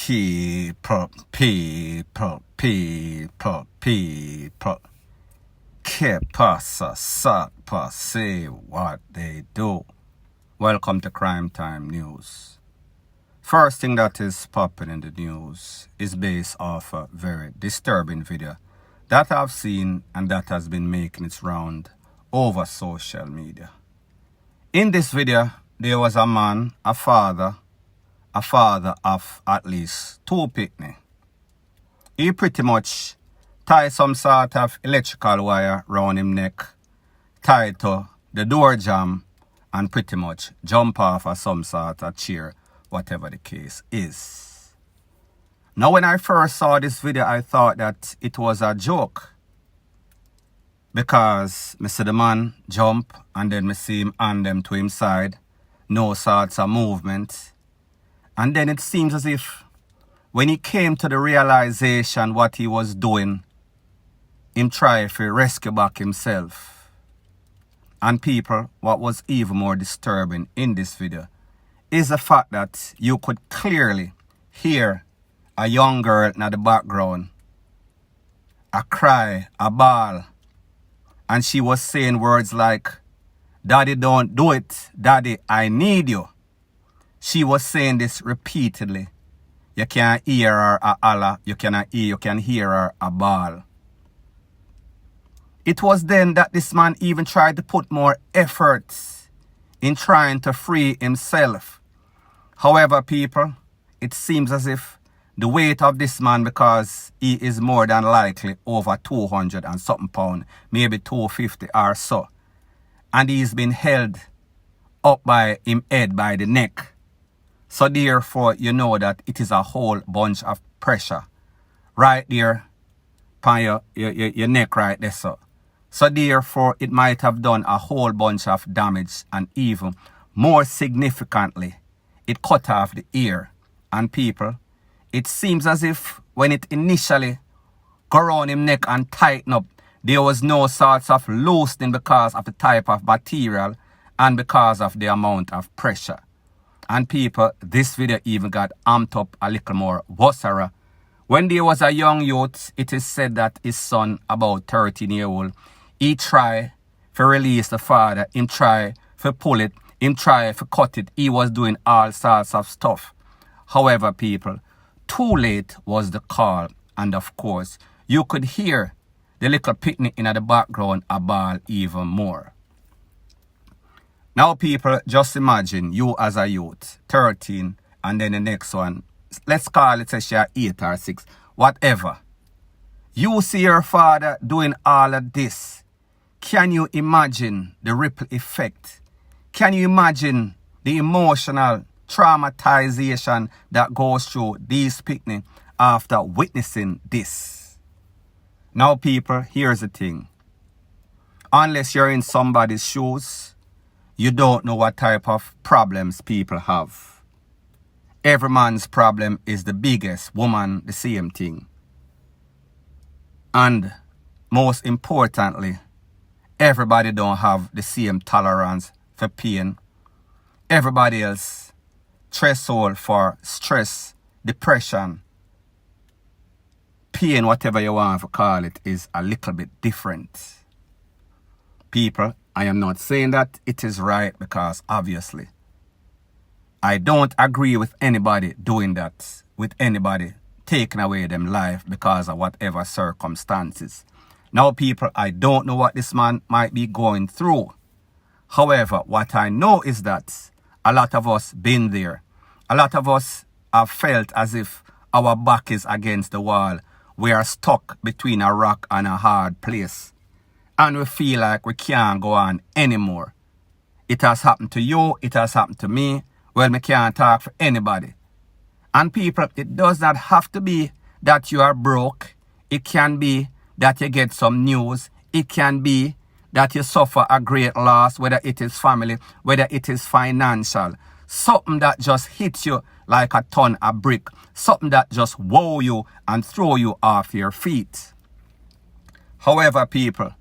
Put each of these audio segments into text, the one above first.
People. Que pasa, sapa, say what they do. Welcome to Crime Time News. First thing that is popping in the news is based off a very disturbing video that I've seen and that has been making its round over social media. In this video, there was a man, a father of at least 2 picnic. He pretty much tied some sort of electrical wire round him neck, tied to the door jamb, and pretty much jump off of some sort of chair, whatever the case is. Now, when I first saw this video, I thought that it was a joke, because me see the man jump and then me see him hand them to him side, no sorts of movement. And then it seems as if when he came to the realization what he was doing, him try to rescue back himself. And people, what was even more disturbing in this video is the fact that you could clearly hear a young girl in the background, a cry, a bawl, and she was saying words like, "Daddy, don't do it. Daddy, I need you." She was saying this repeatedly. You can hear her a holler, you can hear her a bawl. It was then that this man even tried to put more efforts in trying to free himself. However, people, it seems as if the weight of this man, because he is more than likely over 200 and something pound, maybe 250 or so, and he's been held up by him head by the neck. So therefore, you know that it is a whole bunch of pressure right there on your neck right there. So therefore, it might have done a whole bunch of damage, and even more significantly, it cut off the ear. And people, it seems as if when it initially got around him neck and tighten up, there was no sorts of loosening because of the type of material and because of the amount of pressure. And people, this video even got amped up a little more worser. When there was a young youth, it is said that his son, about 13-year-old, he tried to release the father, him try to pull it, him try to cut it. He was doing all sorts of stuff. However, people, too late was the call. And of course, you could hear the little picnic in the background a bawl even more. Now, people, just imagine you as a youth, 13, and then the next one, let's call it, say, she 8 or 6, whatever. You see your father doing all of this. Can you imagine the ripple effect? Can you imagine the emotional traumatization that goes through these picnic after witnessing this? Now, people, here's the thing. Unless you're in somebody's shoes, you don't know what type of problems people have. Every man's problem is the biggest, woman the same thing. And most importantly, everybody don't have the same tolerance for pain. Everybody else threshold for stress, depression, pain, whatever you want to call it, is a little bit different. People, I am not saying that it is right, because obviously I don't agree with anybody doing that, with anybody taking away them life because of whatever circumstances. Now, people, I don't know what this man might be going through. However, what I know is that a lot of us been there. A lot of us have felt as if our back is against the wall. We are stuck between a rock and a hard place. And we feel like we can't go on anymore. It has happened to you. It has happened to me. Well, we can't talk for anybody. And people, it does not have to be that you are broke. It can be that you get some news. It can be that you suffer a great loss, whether it is family, whether it is financial. Something that just hits you like a ton of brick. Something that just wow you and throw you off your feet. However, people,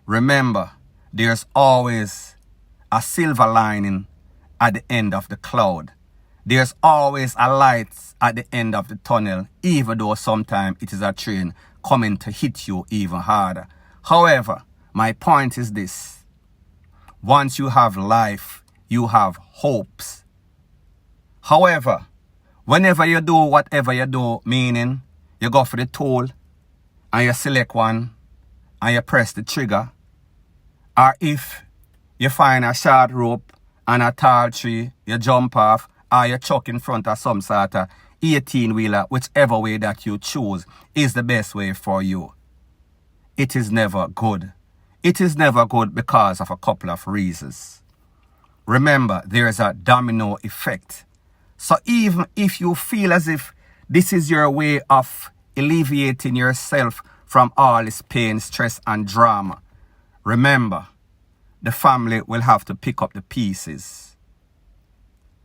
remember, there's always a silver lining at the end of the cloud. There's always a light at the end of the tunnel, even though sometimes it is a train coming to hit you even harder. However, my point is this. Once you have life, you have hopes. However, whenever you do whatever you do, meaning you go for the tool and you select one and you press the trigger, or if you find a short rope and a tall tree, you jump off, or you chuck in front of some sort of 18-wheeler, whichever way that you choose is the best way for you. It is never good. It is never good because of a couple of reasons. Remember, there is a domino effect. So even if you feel as if this is your way of alleviating yourself from all this pain, stress, and drama, remember, the family will have to pick up the pieces.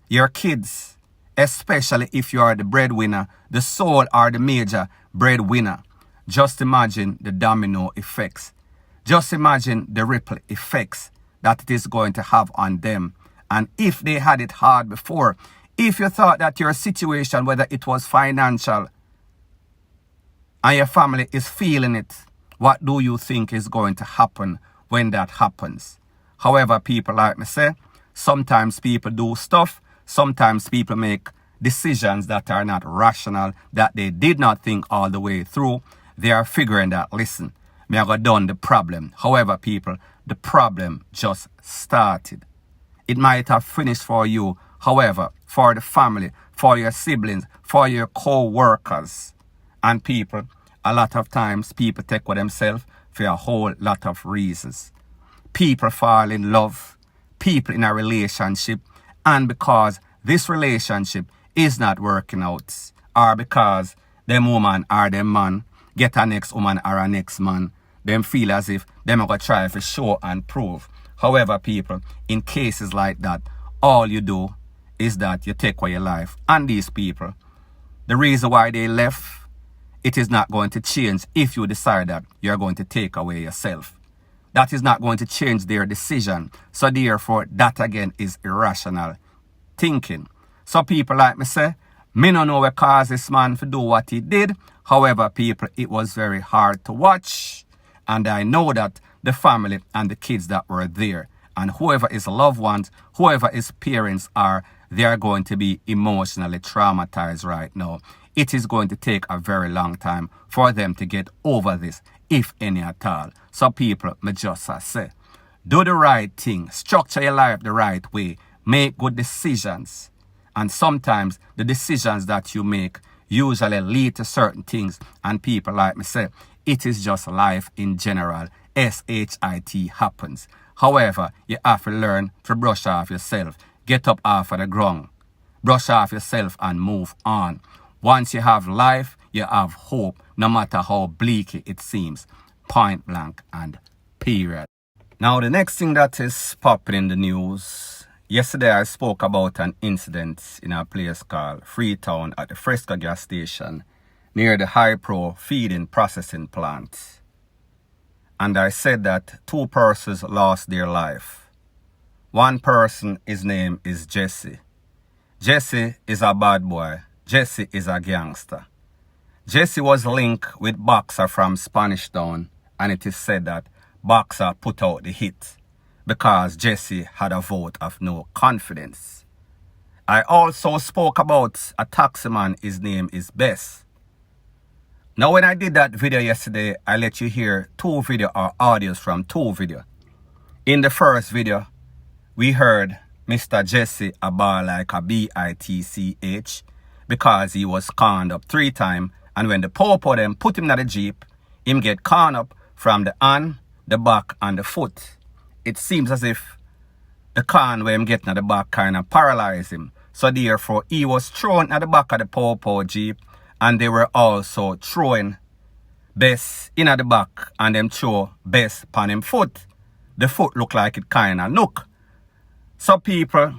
Your kids, especially if you are the breadwinner, the sole or the major breadwinner, just imagine the domino effects. Just imagine the ripple effects that it is going to have on them. And if they had it hard before, if you thought that your situation, whether it was financial, and your family is feeling it, what do you think is going to happen when that happens? However, people like me say, sometimes people do stuff, sometimes people make decisions that are not rational, that they did not think all the way through. They are figuring that, listen, me I got done the problem. However, people, the problem just started. It might have finished for you. However, for the family, for your siblings, for your co-workers and people, a lot of times people take with themselves for a whole lot of reasons. People fall in love, people in a relationship, and because this relationship is not working out, or because them woman or them man get a next woman or a next man, them feel as if them are going to try for show and prove. However, people, in cases like that, all you do is that you take away your life. And these people, the reason why they left, it is not going to change if you decide that you're going to take away yourself. That is not going to change their decision. So therefore, that again is irrational thinking. So people like me say, me no know what caused this man to do what he did. However, people, it was very hard to watch. And I know that the family and the kids that were there, and whoever is loved ones, whoever his parents are, they are going to be emotionally traumatized right now. It is going to take a very long time for them to get over this, if any at all. So people, me just say, do the right thing, structure your life the right way, make good decisions. And sometimes the decisions that you make usually lead to certain things. And people like me say, it is just life in general. SHIT happens. However, you have to learn to brush off yourself. Get up off of the ground. Brush off yourself and move on. Once you have life, you have hope, no matter how bleak it seems. Point blank and period. Now, the next thing that is popping in the news. Yesterday, I spoke about an incident in a place called Freetown at the Fresca gas station near the High-Pro feeding processing plant. And I said that 2 persons lost their life. One person, his name is Jesse. Jesse is a bad boy. Jesse is a gangster. Jesse was linked with Boxer from Spanish Town, and it is said that Boxer put out the hit because Jesse had a vote of no confidence. I also spoke about a taximan, his name is Bess. Now when I did that video yesterday, I let you hear 2 video or audios from 2 video. In the first video, we heard Mr. Jesse a bar like a bitch because he was conned up 3 times, and when the popo them put him in the jeep, him get conned up from the hand, the back and the foot. It seems as if the con where him getting at the back kind of paralyzed him. So therefore, he was thrown at the back of the popo jeep, and they were also throwing Bess in at the back, and them throw Bess upon him foot. The foot look like it kind of look. So people,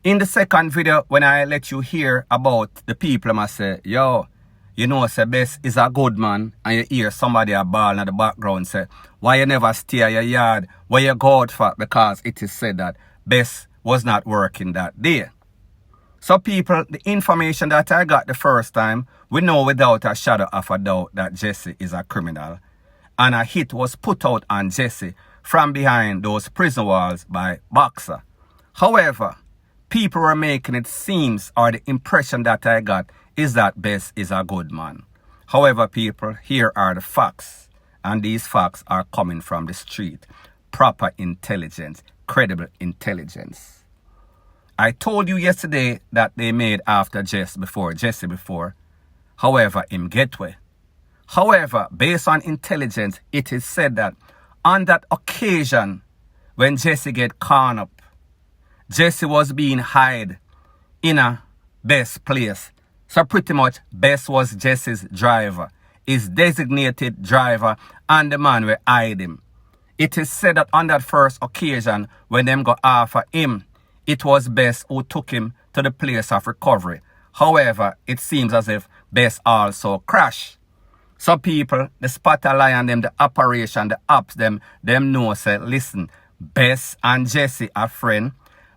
in the second video, when I let you hear about the people, I say, yo, you know, say Bess is a good man, and you hear somebody a ball in the background say, why you never stay at your yard, where you go out for? Because it is said that Bess was not working that day. So people, the information that I got the first time, we know without a shadow of a doubt that Jesse is a criminal. And a hit was put out on Jesse from behind those prison walls by Boxer. However, people were making it seems, or the impression that I got, is that Bess is a good man. However, people, here are the facts. And these facts are coming from the street. Proper intelligence, credible intelligence. I told you yesterday that they made after Jesse before. However, him get way. However, based on intelligence, it is said that on that occasion, when Jesse get caught up, Jesse was being hid in a Bess place. So pretty much, Bess was Jesse's driver, his designated driver, and the man will hide him. It is said that on that first occasion, when them got after him, it was Bess who took him to the place of recovery. However, it seems as if Bess also crashed. So people, the spotter lion them, the operation, the ops them know say, listen, Bess and Jesse are friend.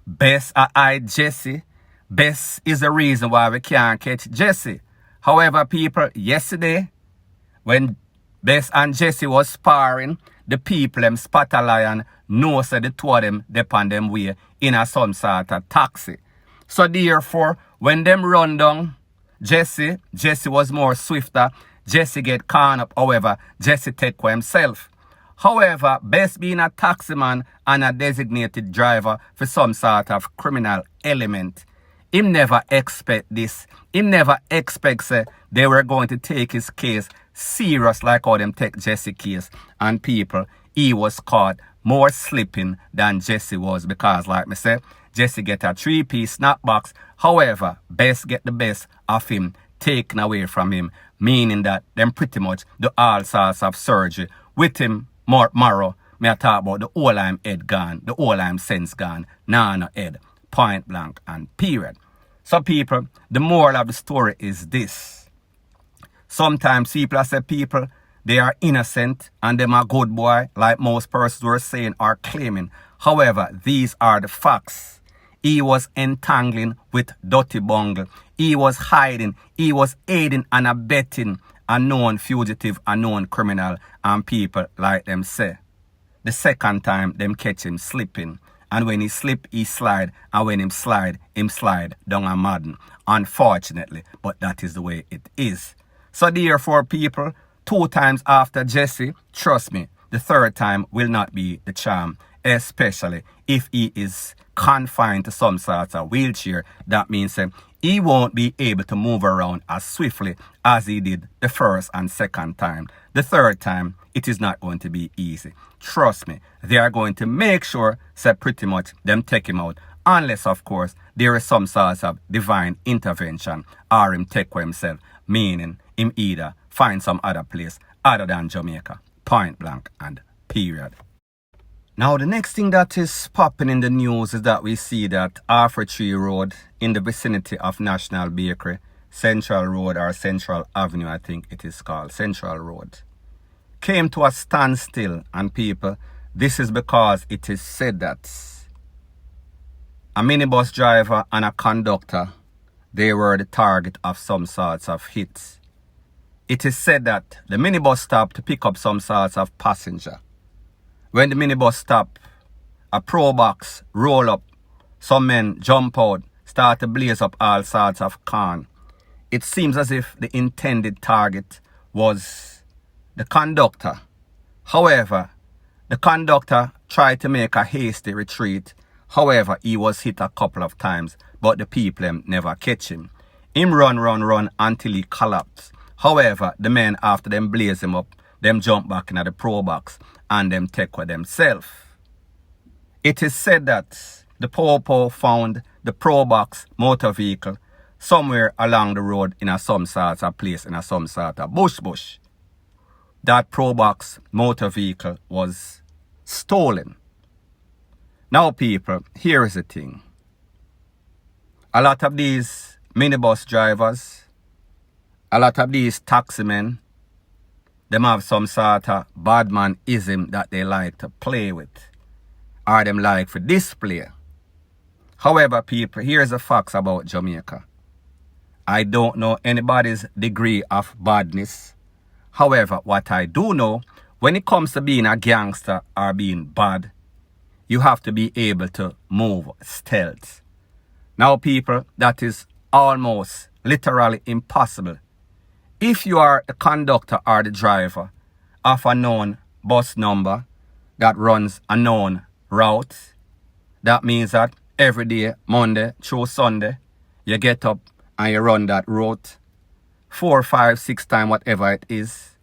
Bess I Jesse. Bess is the reason why we can't catch Jesse. However, people, yesterday, when Bess and Jesse was sparring, the people them spotter lion know say the two of them depend them way in a some sort of taxi. So therefore, when them run down Jesse was more swifter. Jesse get caught up, however, Jesse take for himself. However, Bess being a taxi man and a designated driver for some sort of criminal element, him never expect this. Him never expects they were going to take his case serious like how them take Jesse case. And people, he was caught more slipping than Jesse was because like me say, Jesse get a 3-piece snapbox. However, Bess get the best of him taken away from him, meaning that them pretty much do all sorts of surgery with him more marrow. Me I talk about the whole I'm head gone, the whole I'm sense gone, no head, point blank and period. So people, the moral of the story is this. Sometimes people say people, they are innocent and them a good boy, like most persons were saying or claiming. However, these are the facts. He was entangling with dirty bungle. He was hiding. He was aiding and abetting a known fugitive, a known criminal, and people like them say. The second time, them catch him slipping. And when he slip, he slide. And when him slide down a madden. Unfortunately, but that is the way it is. So therefore, people, 2 times after Jesse, trust me, the 3rd time will not be the charm. Especially if he is confined to some sort of wheelchair. That means he won't be able to move around as swiftly as he did the 1st and 2nd time. The 3rd time, it is not going to be easy. Trust me, they are going to make sure pretty much them take him out. Unless, of course, there is some sort of divine intervention or him take for himself. Meaning, him either find some other place other than Jamaica. Point blank and period. Now, the next thing that is popping in the news is that we see that Father-H3 Road in the vicinity of National Bakery, Central Road or Central Avenue, I think it is called, Central Road, came to a standstill. And people, this is because it is said that a minibus driver and a conductor, they were the target of some sorts of hits. It is said that the minibus stopped to pick up some sorts of passenger. When the minibus stopped, a pro box roll up, some men jump out, start to blaze up all sorts of corn. It seems as if the intended target was the conductor. However, the conductor tried to make a hasty retreat. However, he was hit a couple of times, but the people never catch him. Him run until he collapsed. However, the men, after them blaze him up, them jump back into the pro box and them take for themselves. It is said that the Popo found the pro box motor vehicle somewhere along the road in a some sort of place, in a some sort of bush. That pro box motor vehicle was stolen. Now people, here is the thing. A lot of these minibus drivers, a lot of these taxi men, them have some sort of badman-ism that they like to play with. Or them like for display. However, people, here's the facts about Jamaica. I don't know anybody's degree of badness. However, what I do know, when it comes to being a gangster or being bad, you have to be able to move stealth. Now, people, that is almost literally impossible. If you are the conductor or the driver of a known bus number that runs a known route, that means that every day, Monday through Sunday, you get up and you run that route 4, 5, 6 times, whatever it is.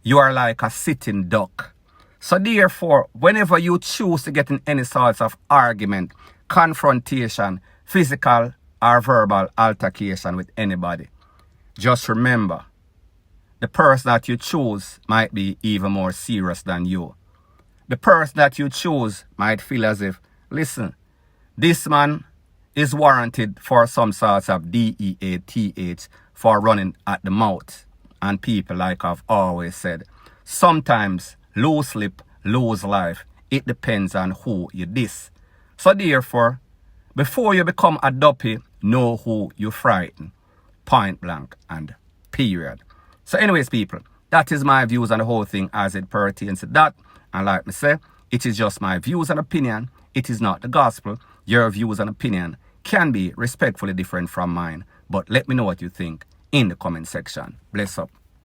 You are like a sitting duck. So therefore, whenever you choose to get in any sorts of argument, confrontation, physical or verbal altercation with anybody, just remember, the person that you choose might be even more serious than you. The person that you choose might feel as if, listen, this man is warranted for some sorts of DEATH for running at the mouth. And people, like I've always said, sometimes lose lip, lose life. It depends on who you diss. So therefore, before you become a duppy, know who you frighten. Point blank and period. So anyways, people, that is my views on the whole thing as it pertains to that. And like me say, it is just my views and opinion. It is not the gospel. Your views and opinion can be respectfully different from mine. But let me know what you think in the comment section. Bless up.